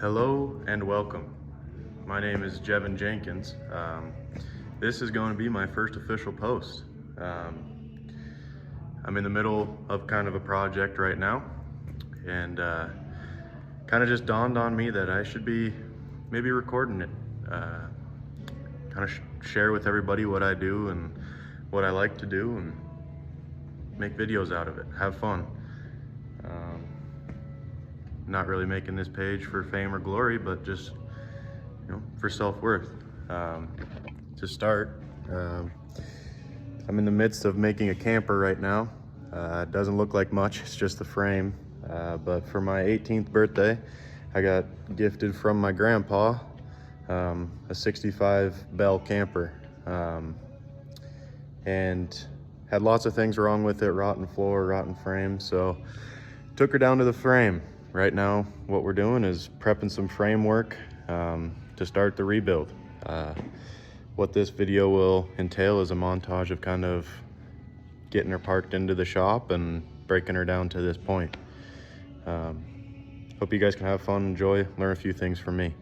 Hello and welcome. My name is Jevin Jenkins. This is going to be my first official post. I'm in the middle of kind of a project right now, and kind of just dawned on me that I should be maybe recording it. Kind of share with everybody what I do and what I like to do and make videos out of it, have fun. Not really making this page for fame or glory, but just, for self-worth. To start, I'm in the midst of making a camper right now. It doesn't look like much, it's just the frame. But for my 18th birthday, I got gifted from my grandpa a 65 Bell camper. And had lots of things wrong with it, rotten floor, rotten frame, so took her down to the frame. Right now, what we're doing is prepping some framework to start the rebuild. What this video will entail is a montage of kind of getting her parked into the shop and breaking her down to this point. Hope you guys can have fun, enjoy, learn a few things from me.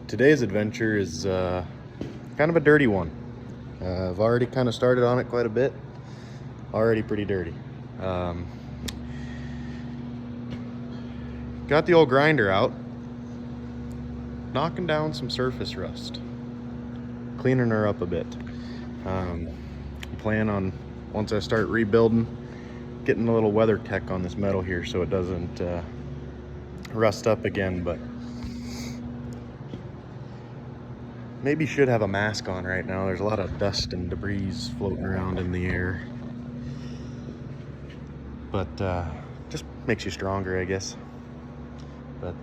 Today's adventure is kind of a dirty one. I've already kind of started on it quite a bit. Already pretty dirty. Got the old grinder out, knocking down some surface rust, cleaning her up a bit. Plan on, once I start rebuilding, getting a little weather tech on this metal here so it doesn't rust up again, but maybe should have a mask on right now. There's a lot of dust and debris floating around in the air. But just makes you stronger, I guess. But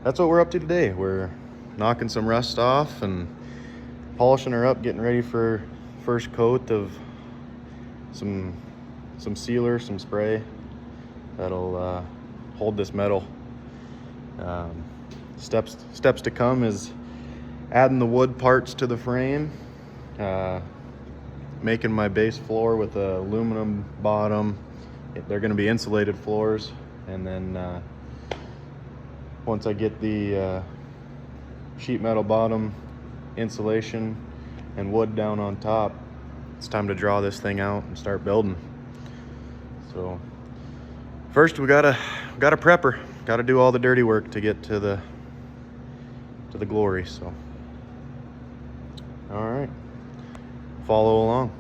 that's what we're up to today. We're knocking some rust off and polishing her up, getting ready for first coat of some sealer, some spray that'll hold this metal. Steps to come is adding the wood parts to the frame, making my base floor with a aluminum bottom. They're going to be insulated floors, and then once I get the sheet metal bottom, insulation, and wood down on top, it's time to draw this thing out and start building. So first we gotta prep her. Gotta do all the dirty work to get to the glory. So all right, follow along.